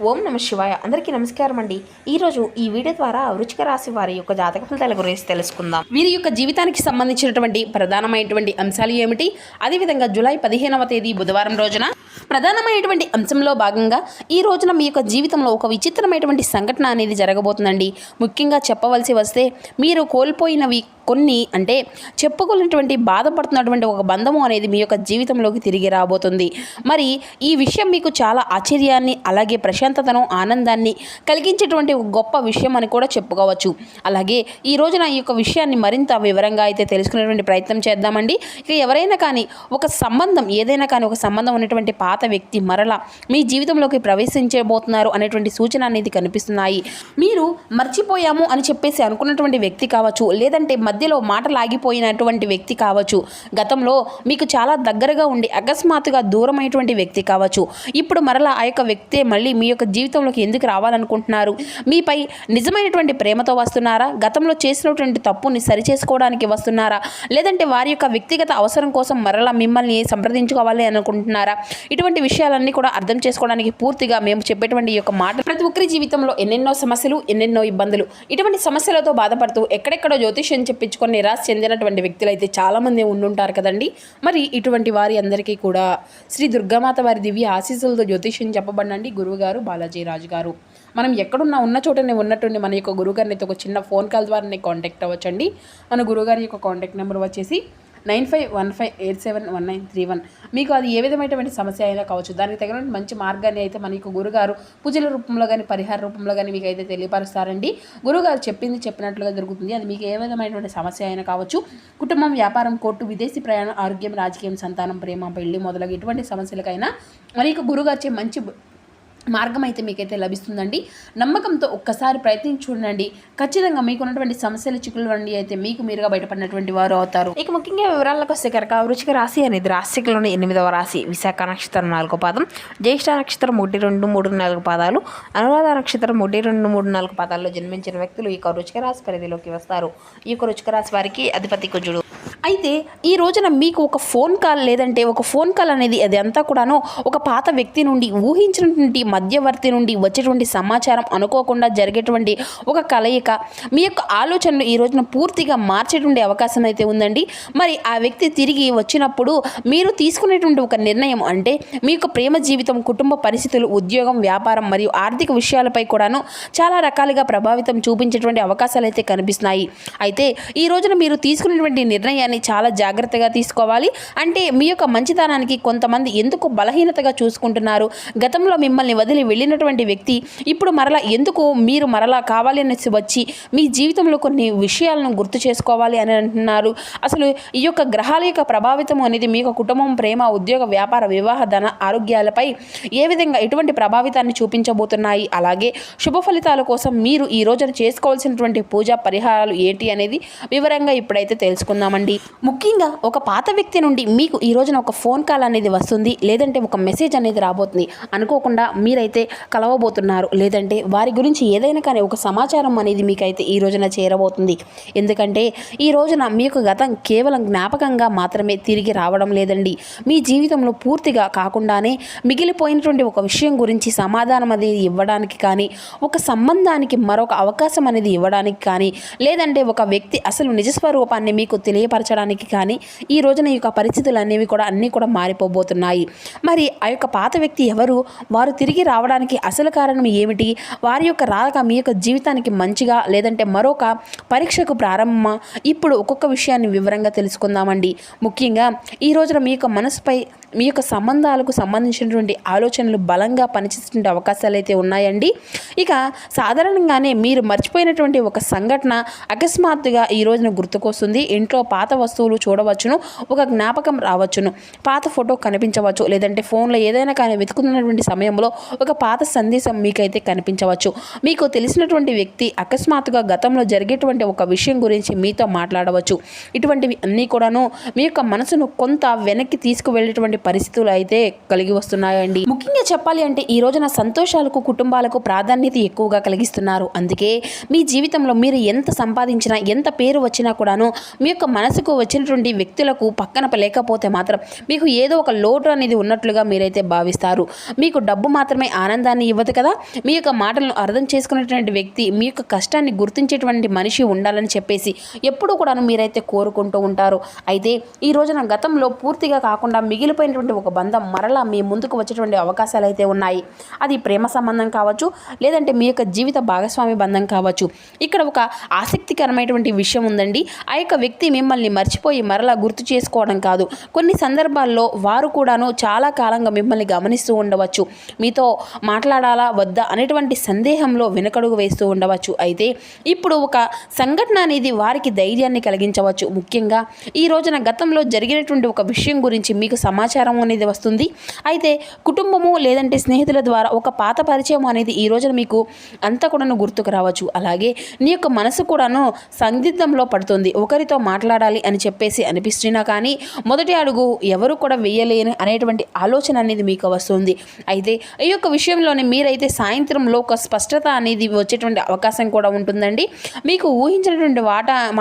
ఓం నమ శివాయ. అందరికీ నమస్కారం అండి. ఈరోజు ఈ వీడియో ద్వారా వృశ్చిక రాశి వారి యొక్క జాతక ఫలితాల గురించి తెలుసుకుందాం. వీరి యొక్క జీవితానికి సంబంధించినటువంటి ప్రధానమైనటువంటి అంశాలు ఏమిటి, అదేవిధంగా జూలై 15వ తేదీ బుధవారం రోజున ప్రధానమైనటువంటి అంశంలో భాగంగా ఈ రోజున మీ యొక్క జీవితంలో ఒక విచిత్రమైనటువంటి సంఘటన అనేది జరగబోతుందండి. ముఖ్యంగా చెప్పవలసి వస్తే మీరు కోల్పోయినవి కొన్ని అంటే చెప్పుకున్నటువంటి బాధపడుతున్నటువంటి ఒక బంధము అనేది మీ యొక్క జీవితంలోకి తిరిగి రాబోతుంది. మరి ఈ విషయం మీకు చాలా ఆశ్చర్యాన్ని అలాగే ప్రశాంతతను ఆనందాన్ని కలిగించేటువంటి ఒక గొప్ప విషయం అని కూడా చెప్పుకోవచ్చు. అలాగే ఈ రోజున ఈ యొక్క విషయాన్ని మరింత వివరంగా అయితే తెలుసుకునేటువంటి ప్రయత్నం చేద్దామండి. ఇక ఎవరైనా కానీ ఒక సంబంధం ఏదైనా కానీ ఒక సంబంధం ఉన్నటువంటి పాత వ్యక్తి మరలా మీ జీవితంలోకి ప్రవేశించబోతున్నారు అనేటువంటి సూచన అనేది కనిపిస్తున్నాయి. మీరు మర్చిపోయాము అని చెప్పేసి అనుకున్నటువంటి వ్యక్తి కావచ్చు, లేదంటే మధ్యలో మాట లాగిపోయినటువంటి వ్యక్తి కావచ్చు, గతంలో మీకు చాలా దగ్గరగా ఉండి అకస్మాత్తుగా దూరమైనటువంటి వ్యక్తి కావచ్చు, ఇప్పుడు మరలా ఆ యొక్క వ్యక్తే మళ్ళీ మీ యొక్క జీవితంలోకి ఎందుకు రావాలనుకుంటున్నారు, మీపై నిజమైనటువంటి ప్రేమతో వస్తున్నారా, గతంలో చేసినటువంటి తప్పుని సరిచేసుకోవడానికి వస్తున్నారా, లేదంటే వారి యొక్క వ్యక్తిగత అవసరం కోసం మరలా మిమ్మల్ని సంప్రదించుకోవాలి అనుకుంటున్నారా, ఇటువంటి విషయాలన్నీ కూడా అర్థం చేసుకోవడానికి పూర్తిగా మేము చెప్పేటువంటి ఈ యొక్క మాట ప్రతి ఒక్కరి జీవితంలో ఎన్నెన్నో సమస్యలు ఎన్నెన్నో ఇబ్బందులు ఇటువంటి సమస్యలతో బాధపడుతూ ఎక్కడెక్కడో జ్యోతిష్యం చెప్పించుకొని నిరాశ చెందినటువంటి వ్యక్తులు అయితే చాలామంది ఉండుంటారు కదండి. మరి ఇటువంటి వారి అందరికీ కూడా శ్రీ దుర్గామాత వారి దివ్య ఆశీస్సులతో జ్యోతిష్యం చెప్పబడండి గురువుగారు బాలాజీ రాజు గారు. మనం ఎక్కడున్నా ఉన్న చోటనే ఉన్నట్టుండి మన యొక్క గురువుగారిని అయితే ఒక చిన్న ఫోన్ కాల్ ద్వారా కాంటాక్ట్ అవ్వచ్చండి. మన గురువుగారి యొక్క కాంటాక్ట్ నెంబర్ వచ్చేసి 9515871931. మీకు అది ఏ విధమైనటువంటి సమస్య అయినా కావచ్చు, దానికి తగిన మంచి మార్గాన్ని అయితే మన యొక్క గురుగారు పూజల రూపంలో కానీ పరిహార రూపంలో కానీ మీకు అయితే తెలియపరుస్తారండి. గురుగారు చెప్పింది చెప్పినట్లుగా జరుగుతుంది. అది మీకు ఏ విధమైనటువంటి సమస్య అయినా కావచ్చు, కుటుంబం, వ్యాపారం, కోర్టు, విదేశీ ప్రయాణం, ఆరోగ్యం, రాజకీయం, సంతానం, ప్రేమ, పెళ్లి మొదలగు ఎటువంటి సమస్యలకైనా మన యొక్క గురుగారిచే మంచి మార్గం అయితే మీకైతే లభిస్తుందండి. నమ్మకంతో ఒక్కసారి ప్రయత్నించి చూడండి. ఖచ్చితంగా మీకున్నటువంటి సమస్యల చిక్కులు వండి అయితే మీకు మీరుగా బయటపడినటువంటి వారు అవుతారు. ఇక ముఖ్యంగా వివరాలకు వస్తే కనుక వృశ్చిక రాశి అనేది రాశిలోని 8వ రాశి. విశాఖ నక్షత్రం 4వ పాదం, జ్యేష్ఠ నక్షత్రం 1, 2, 3, 4 పాదాలు, అనురాధ నక్షత్రం 1, 2, 3, 4 పాదాల్లో జన్మించిన వ్యక్తులు ఈ యొక్క వృశ్చిక రాశి పరిధిలోకి వస్తారు. ఈ యొక్క వృశ్చిక రాశి వారికి అధిపతి కుజుడు. అయితే ఈ రోజున మీకు ఒక ఫోన్ కాల్ లేదంటే ఒక ఫోన్ కాల్ అనేది అది అంతా కూడాను ఒక పాత వ్యక్తి నుండి ఊహించినటువంటి మధ్యవర్తి నుండి వచ్చేటువంటి సమాచారం అనుకోకుండా జరిగేటువంటి ఒక కలయిక మీ యొక్క ఆలోచనలు ఈ రోజున పూర్తిగా మార్చేటువంటి అవకాశం అయితే ఉందండి. మరి ఆ వ్యక్తి తిరిగి వచ్చినప్పుడు మీరు తీసుకునేటువంటి ఒక నిర్ణయం అంటే మీ యొక్క ప్రేమ జీవితం, కుటుంబ పరిస్థితులు, ఉద్యోగం, వ్యాపారం మరియు ఆర్థిక విషయాలపై కూడాను చాలా రకాలుగా ప్రభావితం చూపించేటువంటి అవకాశాలు అయితే కనిపిస్తున్నాయి. అయితే ఈ రోజున మీరు తీసుకునేటువంటి నిర్ణయాన్ని చాలా జాగ్రత్తగా తీసుకోవాలి. అంటే మీ యొక్క మంచితనానికి కొంతమంది ఎందుకు బలహీనతగా చూసుకుంటున్నారు, గతంలో మిమ్మల్ని వదిలి వెళ్ళినటువంటి వ్యక్తి ఇప్పుడు మరలా ఎందుకు మీరు మరలా కావాలి అనేసి వచ్చి మీ జీవితంలో కొన్ని విషయాలను గుర్తు చేసుకోవాలి అని అంటున్నారు. అసలు ఈ యొక్క గ్రహాల యొక్క ప్రభావితం అనేది మీ యొక్క కుటుంబం, ప్రేమ, ఉద్యోగ, వ్యాపార, వివాహ, ధన, ఆరోగ్యాలపై ఏ విధంగా ఎటువంటి ప్రభావితాన్ని చూపించబోతున్నాయి, అలాగే శుభ ఫలితాల కోసం మీరు ఈ రోజున చేసుకోవాల్సినటువంటి పూజా పరిహారాలు ఏంటి అనేది వివరంగా ఇప్పుడైతే తెలుసుకుందామండి. ముఖ్యంగా ఒక పాత వ్యక్తి నుండి మీకు ఈ రోజున ఒక ఫోన్ కాల్ అనేది వస్తుంది, లేదంటే ఒక మెసేజ్ అనేది రాబోతుంది. అనుకోకుండా మీరైతే కలవబోతున్నారు, లేదంటే వారి గురించి ఏదైనా కానీ ఒక సమాచారం అనేది మీకైతే ఈ రోజున చేరబోతుంది. ఎందుకంటే ఈ రోజున మీ యొక్క గతం కేవలం జ్ఞాపకంగా మాత్రమే తిరిగి రావడం లేదండి. మీ జీవితంలో పూర్తిగా కాకుండానే మిగిలిపోయినటువంటి ఒక విషయం గురించి సమాధానం అనేది ఇవ్వడానికి కానీ, ఒక సంబంధానికి మరొక అవకాశం అనేది ఇవ్వడానికి కానీ, లేదంటే ఒక వ్యక్తి అసలు నిజస్వరూపాన్ని మీకు తెలియపరచడానికి కానీ ఈ రోజున ఈ యొక్క పరిస్థితులు అనేవి కూడా అన్నీ కూడా మారిపోబోతున్నాయి. మరి ఆ యొక్క పాత వ్యక్తి ఎవరు, వారు తిరిగి రావడానికి అసలు కారణం ఏమిటి, వారి యొక్క రాక మీ యొక్క జీవితానికి మంచిగా లేదంటే మరొక పరీక్షకు ప్రారంభమా, ఇప్పుడు ఒక్కొక్క విషయాన్ని వివరంగా తెలుసుకుందామండి. ముఖ్యంగా ఈ రోజున మీ యొక్క మనసుపై మీ యొక్క సంబంధాలకు సంబంధించినటువంటి ఆలోచనలు బలంగా పనిచేసేటువంటి అవకాశాలు అయితే ఉన్నాయండి. ఇక సాధారణంగానే మీరు మర్చిపోయినటువంటి ఒక సంఘటన అకస్మాత్తుగా ఈ రోజున గుర్తుకొస్తుంది. ఇంట్లో పాత వస్తువులు చూడవచ్చును, ఒక జ్ఞాపకం రావచ్చును, పాత ఫోటో కనిపించవచ్చు, లేదంటే ఫోన్లో ఏదైనా కానీ వెతుకుతున్నటువంటి సమయంలో ఒక పాత సందేశం మీకైతే కనిపించవచ్చు. మీకు తెలిసినటువంటి వ్యక్తి అకస్మాత్తుగా గతంలో జరిగేటువంటి ఒక విషయం గురించి మీతో మాట్లాడవచ్చు. ఇటువంటివి అన్నీ కూడాను మీ యొక్క మనసును కొంత వెనక్కి తీసుకువెళ్ళేటువంటి పరిస్థితులు అయితే కలిగి వస్తున్నాయండి. ముఖ్యంగా చెప్పాలి అంటే ఈ రోజున సంతోషాలకు, కుటుంబాలకు ప్రాధాన్యత ఎక్కువగా కలిగిస్తున్నారు. అందుకే మీ జీవితంలో మీరు ఎంత సంపాదించినా, ఎంత పేరు వచ్చినా కూడాను మీ యొక్క మనసుకు ముందుకు వచ్చినటువంటి వ్యక్తులకు పక్కన లేకపోతే మాత్రం మీకు ఏదో ఒక లోటు అనేది ఉన్నట్లుగా మీరైతే భావిస్తారు. మీకు డబ్బు మాత్రమే ఆనందాన్ని ఇవ్వదు కదా, మీ యొక్క మాటలను అర్థం చేసుకునేటువంటి వ్యక్తి, మీ యొక్క కష్టాన్ని గుర్తించేటువంటి మనిషి ఉండాలని చెప్పేసి ఎప్పుడూ కూడాను మీరైతే కోరుకుంటూ ఉంటారు. అయితే ఈ రోజున గతంలో పూర్తిగా కాకుండా మిగిలిపోయినటువంటి ఒక బంధం మరలా మీ ముందుకు వచ్చేటువంటి అవకాశాలు అయితే ఉన్నాయి. అది ప్రేమ సంబంధం కావచ్చు, లేదంటే మీ యొక్క జీవిత భాగస్వామి బంధం కావచ్చు. ఇక్కడ ఒక ఆసక్తికరమైనటువంటి విషయం ఉందండి. ఆ యొక్క వ్యక్తి మిమ్మల్ని మర్చిపోయి మరలా గుర్తు చేసుకోవడం కాదు, కొన్ని సందర్భాల్లో వారు కూడాను చాలా కాలంగా మిమ్మల్ని గమనిస్తూ ఉండవచ్చు. మీతో మాట్లాడాలా వద్దా అనేటువంటి సందేహంలో వెనకడుగు వేస్తూ ఉండవచ్చు. అయితే ఇప్పుడు ఒక సంఘటన అనేది వారికి ధైర్యాన్ని కలిగించవచ్చు. ముఖ్యంగా ఈ రోజున గతంలో జరిగినటువంటి ఒక విషయం గురించి మీకు సమాచారం అనేది వస్తుంది. అయితే కుటుంబము లేదంటే స్నేహితుల ద్వారా ఒక పాత పరిచయం అనేది ఈ రోజున మీకు అంతా కూడాను గుర్తుకు రావచ్చు. అలాగే నీ యొక్క మనసు కూడాను సందిగ్ధంలో పడుతుంది. ఒకరితో మాట్లాడాలి అని చెప్పేసి అనిపిస్తున్నా కానీ మొదటి అడుగు ఎవరు కూడా వేయలేని అనేటువంటి ఆలోచన అనేది మీకు వస్తుంది. అయితే ఈ యొక్క విషయంలోనే మీరైతే సాయంత్రంలో ఒక స్పష్టత అనేది వచ్చేటువంటి అవకాశం కూడా ఉంటుందండి. మీకు ఊహించినటువంటి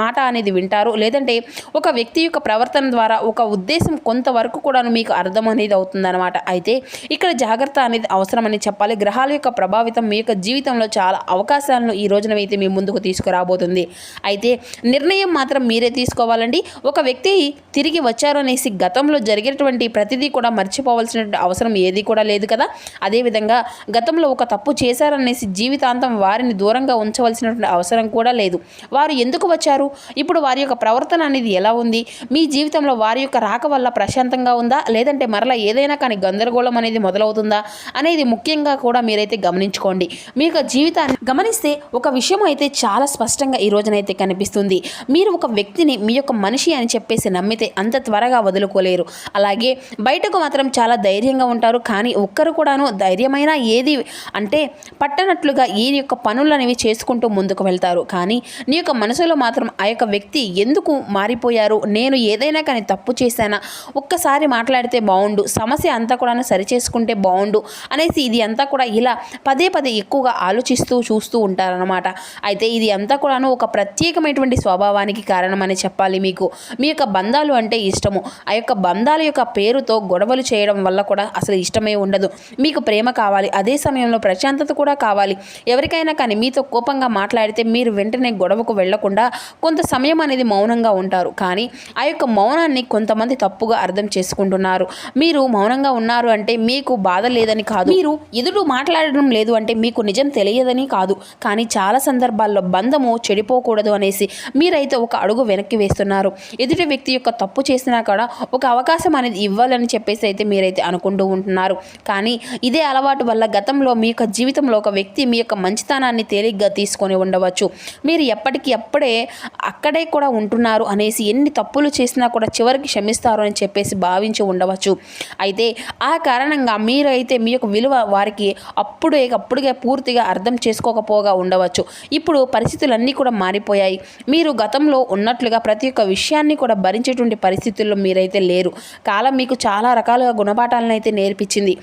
మాట అనేది వింటారు, లేదంటే ఒక వ్యక్తి యొక్క ప్రవర్తన ద్వారా ఒక ఉద్దేశం కొంతవరకు కూడా మీకు అర్థం అనేది అవుతుందన్నమాట. అయితే ఇక్కడ జాగ్రత్త అనేది అవసరమని చెప్పాలి. గ్రహాల యొక్క ప్రభావితం మీ యొక్క జీవితంలో చాలా అవకాశాలను ఈ రోజున అయితే మీ ముందుకు తీసుకురాబోతుంది. అయితే నిర్ణయం మాత్రం మీరే తీసుకోవాలండి. ఒక వ్యక్తి తిరిగి వచ్చారు అనేసి గతంలో జరిగినటువంటి ప్రతిదీ కూడా మర్చిపోవాల్సిన అవసరం ఏది కూడా లేదు కదా. అదేవిధంగా గతంలో ఒక తప్పు చేశారనేసి జీవితాంతం వారిని దూరంగా ఉంచవలసినటువంటి అవసరం కూడా లేదు. వారు ఎందుకు వచ్చారు, ఇప్పుడు వారి యొక్క ప్రవర్తన అనేది ఎలా ఉంది, మీ జీవితంలో వారి యొక్క రాక వల్ల ప్రశాంతంగా ఉందా, లేదంటే మరలా ఏదైనా కానీ గందరగోళం అనేది మొదలవుతుందా అనేది ముఖ్యంగా కూడా మీరైతే గమనించుకోండి. మీ యొక్క జీవితాన్ని గమనిస్తే ఒక విషయం అయితే చాలా స్పష్టంగా ఈ రోజునైతే కనిపిస్తుంది. మీరు ఒక వ్యక్తిని మీ యొక్క మనిషి అని చెప్పేసి నమ్మితే అంత త్వరగా వదులుకోలేరు. అలాగే బయటకు మాత్రం చాలా ధైర్యంగా ఉంటారు, కానీ ఒక్కరు కూడాను ధైర్యమైన ఏది అంటే పట్టనట్లుగా ఈ యొక్క పనులు అనేవి చేసుకుంటూ ముందుకు వెళ్తారు. కానీ నీ యొక్క మనసులో మాత్రం ఆ యొక్క వ్యక్తి ఎందుకు మారిపోయారు, నేను ఏదైనా కానీ తప్పు చేశానా, ఒక్కసారి మాట్లాడితే బాగుండు, సమస్య అంతా కూడా సరిచేసుకుంటే బాగుండు అనేసి ఇది అంతా కూడా ఇలా పదే పదే ఎక్కువగా ఆలోచిస్తూ చూస్తూ ఉంటారనమాట. అయితే ఇది అంతా కూడాను ఒక ప్రత్యేకమైనటువంటి స్వభావానికి కారణమని చెప్పాలి. మీకు మీ యొక్క బంధాలు అంటే ఇష్టము, ఆ యొక్క బంధాల యొక్క పేరుతో గొడవలు చేయడం వల్ల కూడా అసలు ఇష్టమే ఉండదు. మీకు ప్రేమ కావాలి, అదే సమయంలో ప్రశాంతత కూడా కావాలి. ఎవరికైనా కానీ మీతో కోపంగా మాట్లాడితే మీరు వెంటనే గొడవకు వెళ్లకుండా కొంత సమయం అనేది మౌనంగా ఉంటారు. కానీ ఆ యొక్క మౌనాన్ని కొంతమంది తప్పుగా అర్థం చేసుకుంటున్నారు. మీరు మౌనంగా ఉన్నారు అంటే మీకు బాధ లేదని కాదు, మీరు ఎదురు మాట్లాడడం లేదు అంటే మీకు నిజం తెలియదని కాదు. కానీ చాలా సందర్భాల్లో బంధము చెడిపోకూడదు అనేసి మీరైతే ఒక అడుగు వెనక్కి వేస్తున్నారు. ఎదుటి వ్యక్తి యొక్క తప్పు చేసినా కూడా ఒక అవకాశం అనేది ఇవ్వాలని చెప్పేసి అయితే మీరైతే అనుకుంటూ ఉంటున్నారు. కానీ ఇదే అలవాటు వల్ల గతంలో మీ యొక్క జీవితంలో ఒక వ్యక్తి మీ యొక్క మంచితనాన్ని తేలిగ్గా తీసుకొని ఉండవచ్చు. మీరు ఎప్పటికీ అక్కడే కూడా ఉంటున్నారు అనేసి ఎన్ని తప్పులు చేసినా కూడా చివరికి క్షమిస్తారు అని చెప్పేసి భావించి ఉండవచ్చు. అయితే ఆ కారణంగా మీరైతే మీ యొక్క విలువ వారికి అప్పుడే పూర్తిగా అర్థం చేసుకోకపోగా ఉండవచ్చు. ఇప్పుడు పరిస్థితులన్నీ కూడా మారిపోయాయి. మీరు గతంలో ఉన్నట్లుగా ప్రతి ఒక్క విషయాన్ని కూడా భరించేటువంటి పరిస్థితుల్లో మీరైతే లేరు. కాలం మీకు చాలా రకాలుగా గుణపాఠాలను అయితే నేర్పించింది.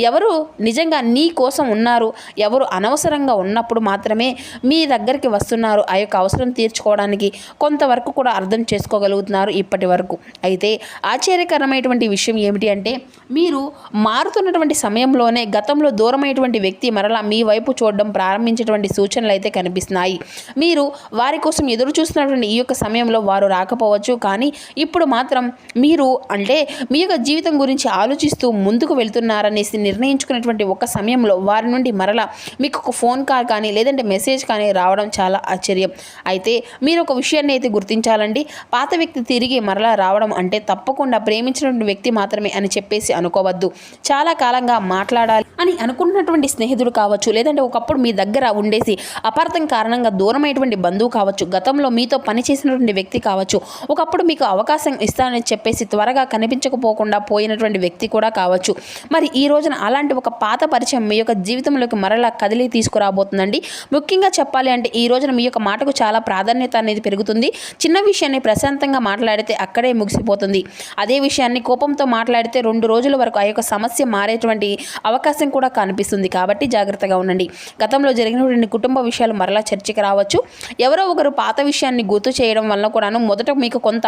ఎవరు నిజంగా నీ కోసం ఉన్నారు, ఎవరు అనవసరంగా ఉన్నప్పుడు మాత్రమే మీ దగ్గరికి వస్తున్నారు, ఆ యొక్క అవసరం తీర్చుకోవడానికి కొంతవరకు కూడా అర్థం చేసుకోగలుగుతున్నారు ఇప్పటి వరకు. అయితే ఆశ్చర్యకరమైనటువంటి విషయం ఏమిటి అంటే మీరు మారుతున్నటువంటి సమయంలోనే గతంలో దూరమైనటువంటి వ్యక్తి మరలా మీ వైపు చూడడం ప్రారంభించేటువంటి సూచనలు అయితే కనిపిస్తున్నాయి. మీరు వారి కోసం ఎదురు చూస్తున్నటువంటి ఈ యొక్క సమయంలో వారు రాకపోవచ్చు, కానీ ఇప్పుడు మాత్రం మీరు అంటే మీ యొక్క జీవితం గురించి ఆలోచిస్తూ ముందుకు వెళ్తున్నారనేసి నిర్ణయించుకునేటువంటి ఒక సమయంలో వారి నుండి మరలా మీకు ఒక ఫోన్ కాల్ కానీ లేదంటే మెసేజ్ కానీ రావడం చాలా ఆశ్చర్యం. అయితే మీరు ఒక విషయాన్ని అయితే గుర్తించాలండి. పాత వ్యక్తి తిరిగి మరలా రావడం అంటే తప్పకుండా ప్రేమించినటువంటి వ్యక్తి మాత్రమే అని చెప్పేసి అనుకోవద్దు. చాలా కాలంగా మాట్లాడాలి అని అనుకున్నటువంటి స్నేహితుడు కావచ్చు, లేదంటే ఒకప్పుడు మీ దగ్గర ఉండేసి అపార్థం కారణంగా దూరమైనటువంటి బంధువు కావచ్చు, గతంలో మీతో పనిచేసినటువంటి వ్యక్తి కావచ్చు, ఒకప్పుడు మీకు అవకాశం ఇస్తానని చెప్పేసి త్వరగా కనిపించకపోకుండా పోయినటువంటి వ్యక్తి కూడా కావచ్చు. మరి ఈ రోజున అలాంటి ఒక పాత పరిచయం మీ యొక్క జీవితంలోకి మరలా కదిలి తీసుకురాబోతుందండి. ముఖ్యంగా చెప్పాలి అంటే ఈ రోజున మీ యొక్క మాటకు చాలా ప్రాధాన్యత అనేది పెరుగుతుంది. చిన్న విషయాన్ని ప్రశాంతంగా మాట్లాడితే అక్కడే ముగిసిపోతుంది. అదే విషయాన్ని కోపంతో మాట్లాడితే 2 రోజుల వరకు ఆ యొక్క సమస్య మారేటువంటి అవకాశం కూడా కనిపిస్తుంది. కాబట్టి జాగ్రత్తగా ఉండండి. గతంలో జరిగినటువంటి కుటుంబ విషయాలు మరలా చర్చకి రావచ్చు. ఎవరో ఒకరు పాత విషయాన్ని గుర్తు చేయడం వల్ల కూడాను మొదట మీకు కొంత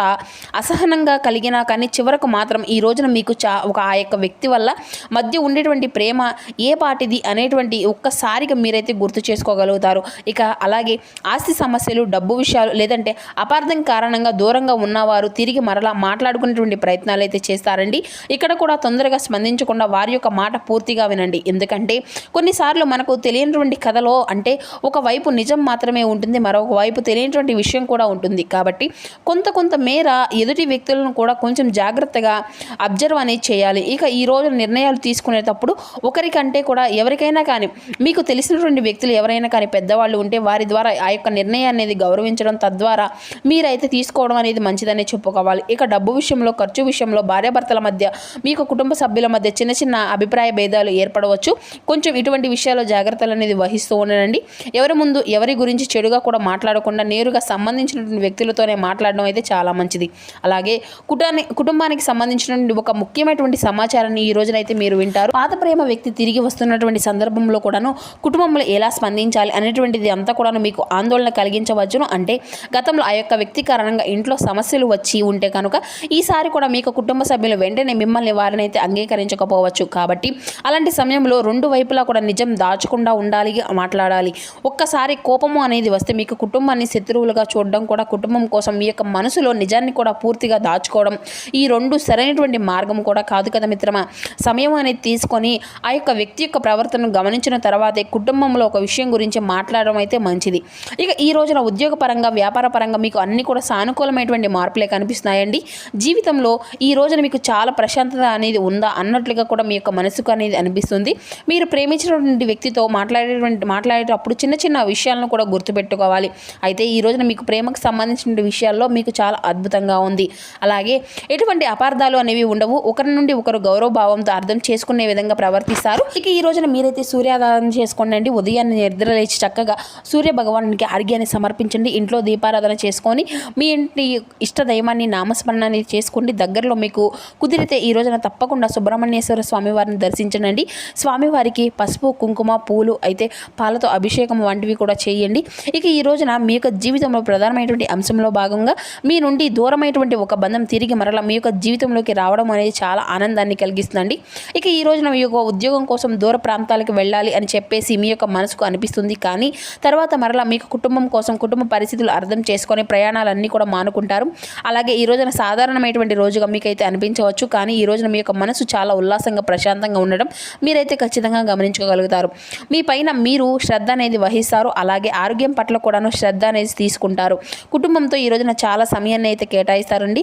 అసహనంగా కలిగినా కానీ చివరకు మాత్రం ఈ రోజున మీకు ఆ యొక్క వ్యక్తి వల్ల మధ్య ఉండేటువంటి ప్రేమ ఏ పాటిది అనేటువంటి ఒక్కసారిగా మీరైతే గుర్తు చేసుకోగలుగుతారు. ఇక అలాగే ఆస్తి సమస్యలు, డబ్బు విషయాలు, లేదంటే అపార్థం కారణంగా దూరంగా ఉన్నవారు తిరిగి మరలా మాట్లాడుకునేటువంటి ప్రయత్నాలు అయితే చేస్తారండి. ఇక్కడ కూడా తొందరగా స్పందించకుండా వారి యొక్క మాట పూర్తిగా వినండి. ఎందుకంటే కొన్నిసార్లు మనకు తెలియనటువంటి కథలో అంటే ఒకవైపు నిజం మాత్రమే ఉంటుంది, మరొక వైపు తెలియనటువంటి విషయం కూడా ఉంటుంది. కాబట్టి కొంత మేర ఎదుటి వ్యక్తులను కూడా కొంచెం జాగ్రత్తగా అబ్జర్వ్ అనేది చేయాలి. ఇక ఈ రోజు నిర్ణయాలు తీసుకునేటప్పుడు ఒకరికంటే కూడా ఎవరికైనా కానీ మీకు తెలిసినటువంటి వ్యక్తులు ఎవరైనా కానీ పెద్దవాళ్ళు ఉంటే వారి ద్వారా ఆ యొక్క నిర్ణయాన్ని అనేది గౌరవించడం, తద్వారా మీరైతే తీసుకోవడం అనేది మంచిదనే చెప్పుకోవాలి. ఇక డబ్బు విషయంలో, ఖర్చు విషయంలో భార్యాభర్తల మధ్య, మీకు కుటుంబ సభ్యుల మధ్య చిన్న చిన్న అభిప్రాయ భేదాలు ఏర్పడవచ్చు. కొంచెం ఇటువంటి విషయాల్లో జాగ్రత్తలు అనేది వహిస్తూ ఉండండి. ఎవరి ముందు ఎవరి గురించి చెడుగా కూడా మాట్లాడకుండా నేరుగా సంబంధించినటువంటి వ్యక్తులతోనే మాట్లాడడం అయితే చాలా మంచిది. అలాగే కుటుంబానికి సంబంధించినటువంటి ఒక ముఖ్యమైనటువంటి సమాచారాన్ని ఈ రోజునైతే మీరు వింటారు. పాత ప్రేమ వ్యక్తి తిరిగి వస్తున్నటువంటి సందర్భంలో కూడాను కుటుంబంలో ఎలా స్పందించాలి అనేటువంటిది అంతా కూడాను మీకు ఆందోళన కలిగించవచ్చును. అంటే గతంలో ఆ యొక్క వ్యక్తి కారణంగా ఇంట్లో సమస్యలు వచ్చి ఉంటే కనుక ఈసారి కూడా మీకు కుటుంబ సభ్యులు వెంటనే మిమ్మల్ని వారిని అయితే అంగీకరించకపోవచ్చు. కాబట్టి అలాంటి సమయంలో రెండు వైపులా కూడా నిజం దాచకుండా ఉండాలి, మాట్లాడాలి. ఒక్కసారి కోపము అనేది వస్తే మీకు కుటుంబాన్ని శత్రువులుగా చూడడం కూడా, కుటుంబం కోసం మీ యొక్క మనసులో నిజాన్ని కూడా పూర్తిగా దాచుకోవడం, ఈ రెండు సరైనటువంటి మార్గం కూడా కాదు కదా మిత్రమా. సమయం అనేది తీసుకొని ఆ యొక్క వ్యక్తి యొక్క ప్రవర్తనను గమనించిన తర్వాతే కుటుంబంలో ఒక విషయం గురించి మాట్లాడడం అయితే మంచిది. ఇక ఈ రోజున ఉద్యోగపరంగా, వ్యాపార పరంగా మీకు అన్ని కూడా సానుకూలమైనటువంటి మార్పులే కనిపిస్తున్నాయండి. జీవితంలో ఈ రోజున మీకు చాలా ప్రశాంతత అనేది ఉందా అన్నట్లుగా కూడా మీ యొక్క మనసుకు అనేది అనిపిస్తుంది. మీరు ప్రేమించినటువంటి వ్యక్తితో మాట్లాడేటప్పుడు చిన్న చిన్న విషయాలను కూడా గుర్తుపెట్టుకోవాలి. అయితే ఈ రోజున మీకు ప్రేమకు సంబంధించిన విషయాల్లో మీకు చాలా అద్భుతంగా ఉంది. అలాగే ఎటువంటి అపార్థాలు అనేవి ఉండవు. ఒకరి నుండి ఒకరు గౌరవభావంతో అర్థం చేసుకునే విధంగా ప్రవర్తిస్తారు. ఇక ఈ రోజున మీరైతే సూర్యారాధన చేసుకోండి. ఉదయాన్నే నిద్ర లేచి చక్కగా సూర్య భగవానునికి ఆర్ఘ్యాన్ని సమర్పించండి. ఇంట్లో దీపారాధన చేసుకొని మీ ఇంటి ఇష్ట దైవాన్ని నామస్మరణాన్ని చేసుకోండి. దగ్గరలో మీకు కుదిరితే ఈ రోజున తప్పకుండా సుబ్రహ్మణ్యేశ్వర స్వామివారిని దర్శించండి. స్వామివారికి పసుపు, కుంకుమ, పూలు అయితే పాలతో అభిషేకం వంటివి కూడా చేయండి. ఇక ఈ రోజున మీ యొక్క జీవితంలో ప్రధానమైనటువంటి అంశంలో భాగంగా మీ నుండి దూరమైనటువంటి ఒక బంధం తిరిగి మరలా మీ యొక్క జీవితంలోకి రావడం అనేది చాలా ఆనందాన్ని కలిగిస్తుందండి. ఇక ఈ రోజున మీ యొక్క ఉద్యోగం కోసం దూర ప్రాంతాలకు వెళ్ళాలి అని చెప్పేసి మీ యొక్క మనసుకు అనిపిస్తుంది. కానీ తర్వాత మరలా మీకు కుటుంబం కోసం, కుటుంబ పరిస్థితులు అర్థం చేసుకొని ప్రయాణాలన్నీ కూడా మానుకుంటారు. అలాగే ఈ రోజున సాధారణమైనటువంటి రోజుగా మీకైతే అనిపించవచ్చు. కానీ ఈ రోజున మీ యొక్క మనసు చాలా ఉల్లాసంగా, ప్రశాంతంగా ఉండడం మీరైతే ఖచ్చితంగా గమనించుకోగలుగుతారు. మీ పైన మీరు శ్రద్ధ అనేది వహిస్తారు. అలాగే ఆరోగ్యం పట్ల కూడాను శ్రద్ధ అనేది తీసుకుంటారు. కుటుంబంతో ఈ రోజున చాలా సమయాన్ని అయితే కేటాయిస్తారండి.